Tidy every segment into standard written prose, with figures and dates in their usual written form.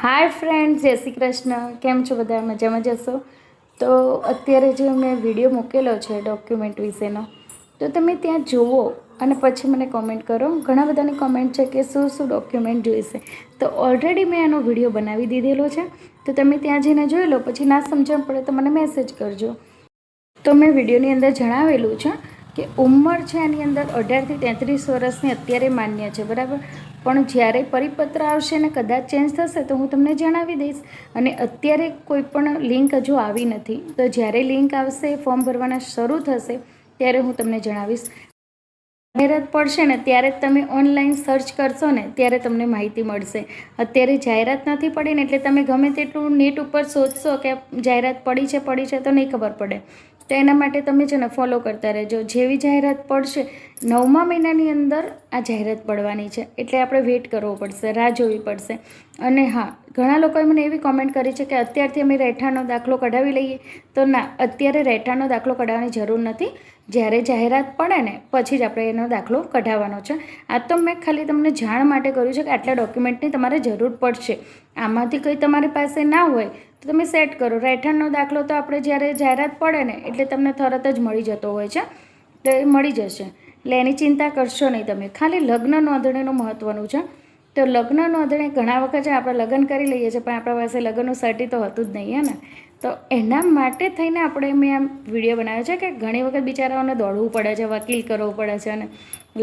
Hi friends, जय श्री कृष्ण। केम छो बधा? मजामां जशो। तो अत्यारे जो मैं विडियो मूकेलो छे डॉक्यूमेंट विशेनो, तो तमे त्यां जुओ अने पछी मने कॉमेंट करो। घणा बधानी कॉमेंट छे के शुं शुं डॉक्यूमेंट जोईशे, तो ऑलरेडी मैं आनो विडियो बनावी दीधेलो छे, तो तमे त्यां जईने जोई लो। पछी ना समजण पड़े तो मने मेसेज करजो। तो मैं विडियोनी अंदर जणावेलुं छे कि उंमर छे एनी अंदर 18 થી 33 वर्षनी अत्यारे मान्य छे, बराबर। पण ज्यारे परिपत्र आवशे ने कदाच चेन्ज थशे तो हूँ तमने जणावी दईश। अने अत्यारे कोईपण लिंक हजू आवी नथी, तो ज्यारे लिंक आवशे, फॉर्म भरवाना शरू थशे त्यारे हूँ तमने जणावीश। जाहेरात पड़शे ने त्यारे तमे ऑनलाइन सर्च करशो ने त्यारे तमने माहिती मळशे। अत्यारे जाहेरात नथी पड़ी ने एटले तमे गमे तेटલું નેટ ઉપર શોધશો કે જાહેરાત પડી છે તો નહીં ખબર પડે। તો એના માટે તમે છે ને ફોલો કરતા રહેજો। જેવી જાહેરાત પડશે 9મા મહિનાની અંદર આ જાહેરાત પડવાની છે, એટલે આપણે વેઇટ કરવો પડશે, રાહ જોવી પડશે। અને હા, ઘણા લોકોએ મને એવી કોમેન્ટ કરી છે કે અત્યારથી અમે રહેઠાણનો દાખલો કઢાવી લઈએ, તો ના, અત્યારે રહેઠાણનો દાખલો કઢાવવાની જરૂર નથી। જ્યારે જાહેરાત પડે ને પછી જ આપણે એનો દાખલો કઢાવવાનો છે। આ તો મેં ખાલી તમને જાણ માટે કર્યું છે કે આટલા ડોક્યુમેન્ટની તમારે જરૂર પડશે। આમાંથી કંઈ તમારી પાસે ના હોય તો તમે સેટ કરો। રહેઠાણનો દાખલો તો આપણે જ્યારે જાહેરાત પડે ને એટલે તમને તરત જ મળી જતો હોય છે, તો એ મળી જશે, એટલે એની ચિંતા કરશો નહીં તમે। ખાલી લગ્ન નોંધણીનું મહત્ત્વનું છે। તો લગ્ન નોંધણી ઘણા વખત છે આપણે લગ્ન કરી લઈએ છીએ, પણ આપણા પાસે લગ્નનું સર્ટી તો હતું જ નહીં, હે ને। તો એના માટે થઈને આપણે મેં આમ વિડીયો બનાવ્યો છે કે ઘણી વખત બિચારાઓને દોડવું પડે છે, વકીલ કરવું પડે છે, અને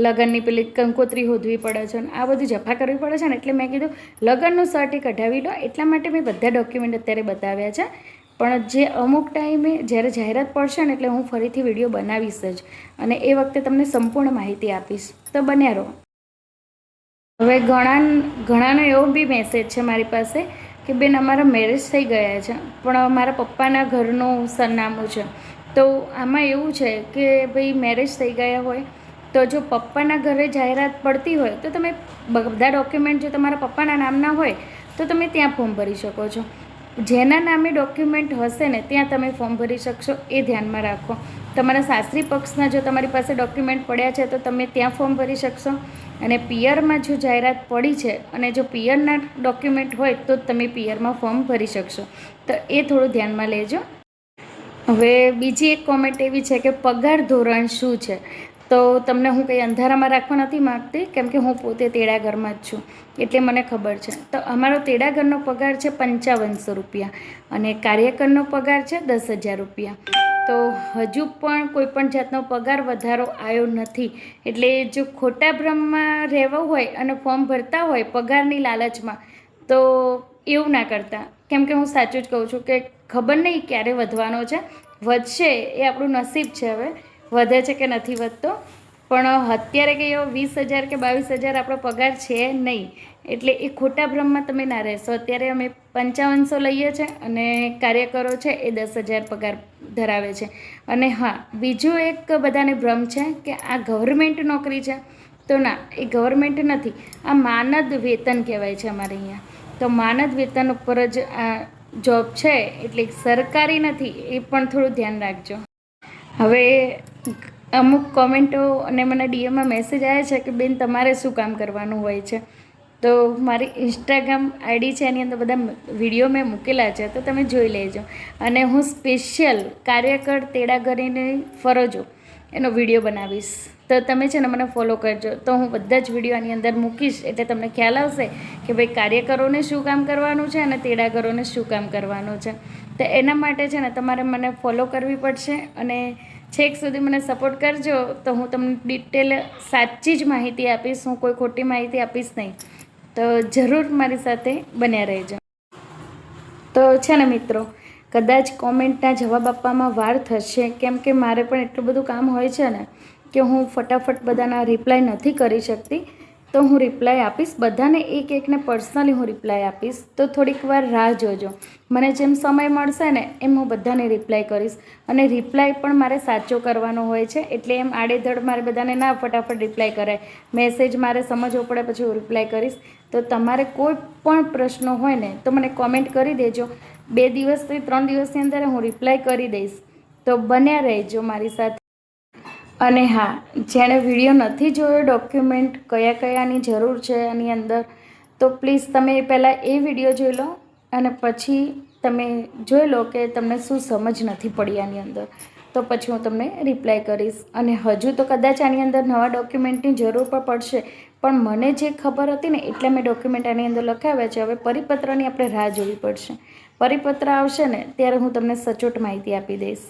લગ્નની પેલી કંકોત્રી હોધવી પડે છે, અને આ બધી જફા કરવી પડે છે ને, એટલે મેં કીધું લગ્નનું સર્ટી કઢાવી લો। એટલા માટે મેં બધા ડોક્યુમેન્ટ અત્યારે બતાવ્યા છે। પણ જે અમુક ટાઈમે જ્યારે જાહેરાત પડશે ને એટલે હું ફરીથી વિડીયો બનાવીશ જ, અને એ વખતે તમને સંપૂર્ણ માહિતી આપીશ, તો બન્યા રહો। હવે ઘણાનો એવો બી મેસેજ છે મારી પાસે કે બેન, અમારા મેરેજ થઈ ગયા છે પણ મારા પપ્પાના ઘરનું સરનામું છે। તો આમાં એવું છે કે ભાઈ, મેરેજ થઈ ગયા હોય તો જો પપ્પાના ઘરે જાહેરાત પડતી હોય તો તમે બધા ડોક્યુમેન્ટ જો તમારા પપ્પાના નામના હોય તો તમે ત્યાં ફોર્મ ભરી શકો છો। જેના નામે ડોક્યુમેન્ટ હશે ને ત્યાં તમે ફોર્મ ભરી શકશો, એ ધ્યાનમાં રાખો। તમારા સાસરી પક્ષના જો તમારી પાસે ડોક્યુમેન્ટ પડ્યા છે તો તમે ત્યાં ફોર્મ ભરી શકશો, અને પિયરમાં જો જાહેરાત પડી છે અને જો પિયરના ડોક્યુમેન્ટ હોય તો જ તમે પિયરમાં ફોર્મ ભરી શકશો, તો એ થોડું ધ્યાનમાં લેજો। હવે બીજી એક કોમેન્ટ એવી છે કે પગાર ધોરણ શું છે? તો તમને હું કંઈ અંધારામાં રાખવા નથી માગતી, કેમ કે હું પોતે તેડાગરમાં જ છું, એટલે મને ખબર છે। તો અમારો તેડાગરનો પગાર છે 5500 રૂપિયા, અને કાર્યકરનો પગાર છે 10,000 રૂપિયા। તો હજુ પણ કોઈપણ જાતનો પગાર વધારો આવ્યો નથી, એટલે જો ખોટા ભ્રમમાં રહેવું હોય અને ફોર્મ ભરતા હોય પગારની લાલચમાં, તો એવું ના કરતા, કેમ કે હું સાચું જ કહું છું કે ખબર નહીં ક્યારે વધવાનો છે। વધશે એ આપણું નસીબ છે, હવે વધે છે કે નથી વધતો, પણ અત્યારે કંઈ એવો 20,000 કે 22,000 આપણો પગાર છે નહીં, એટલે એ ખોટા ભ્રમમાં તમે ના રહેશો। અત્યારે અમે 5500 લઈએ છીએ અને કાર્યકરો છે એ 10,000 પગાર ધરાવે છે। અને હા, બીજું એક બધાને ભ્રમ છે કે આ ગવર્મેન્ટ નોકરી છે, તો ના, એ ગવર્મેન્ટ નથી, આ માનદ વેતન કહેવાય છે અમારે અહીંયા। તો માનદ વેતન ઉપર જ આ જોબ છે, એટલે સરકારી નથી, એ પણ થોડું ધ્યાન રાખજો। હવે અમુક કોમેન્ટો અને મને ડીએમમાં મેસેજ આવ્યા છે કે બેન, તમારે શું કામ કરવાનું હોય છે? તો મારી ઇન્સ્ટાગ્રામ આઈડી છે, એની અંદર બધા વિડીયો મેં મૂકેલા છે, તો તમે જોઈ લેજો। અને હું સ્પેશિયલ કાર્યકર તેડાગરીની ફરજો એનો વિડીયો બનાવીશ, તો તમે છે ને મને ફોલો કરજો, તો હું બધા જ વિડીયો આની અંદર મૂકીશ, એટલે તમને ખ્યાલ આવશે કે ભાઈ કાર્યકરોને શું કામ કરવાનું છે અને તેડાગરોને શું કામ કરવાનું છે। તો એના માટે છે ને તમારે મને ફોલો કરવી પડશે, અને છેક સુધી મને સપોર્ટ કરજો, તો હું તમને ડિટેલ સાચી જ માહિતી આપીશ, હું કોઈ ખોટી માહિતી આપીશ નહીં। તો જરૂર મારી સાથે બન્યા રહેજો। તો છે ને મિત્રો, કદાચ કોમેન્ટના જવાબ આપવામાં વાર થશે, કેમ કે મારે પણ એટલું બધું કામ હોય છે ને કે હું ફટાફટ બધાના રિપ્લાય નથી કરી શકતી, તો હું રિપ્લાય આપીશ બધાને, એક એકને પર્સનલી હું રિપ્લાય આપીશ, તો થોડીક વાર રાહ જોજો। મને જેમ સમય મળશે ને એમ હું બધાને રિપ્લાય કરીશ, અને રિપ્લાય પણ મારે સાચો કરવાનો હોય છે, એટલે એમ આડેધડ મારે બધાને ના ફટાફટ રિપ્લાય કરાય, મેસેજ મારે સમજવો પડે પછી હું રિપ્લાય કરીશ। તો તમારે કોઈ પણ પ્રશ્નો હોય ને તો મને કોમેન્ટ કરી દેજો, 2 દિવસથી 3 દિવસની અંદર હું રિપ્લાય કરી દઈશ, તો બન્યા રહેજો મારી સાથે। અને હા, જેણે વિડીયો નથી જોયો ડોક્યુમેન્ટ કયા કયાની જરૂર છે આની અંદર, તો પ્લીઝ તમે પહેલાં એ વિડીયો જોઈ લો અને પછી તમે જોઈ લો કે તમને શું સમજ નથી પડી આની અંદર, તો પછી હું તમને રિપ્લાય કરીશ. અને હજુ તો કદાચ આની અંદર નવા ડોક્યુમેન્ટની જરૂર પણ પડશે, પણ મને જે ખબર હતી ને એટલે મેં ડોક્યુમેન્ટ આની અંદર લખાવ્યા છે. હવે પરિપત્રની આપણે રાહ જોવી પડશે. પરિપત્ર આવશે ને ત્યારે હું તમને સચોટ માહિતી આપી દઈશ.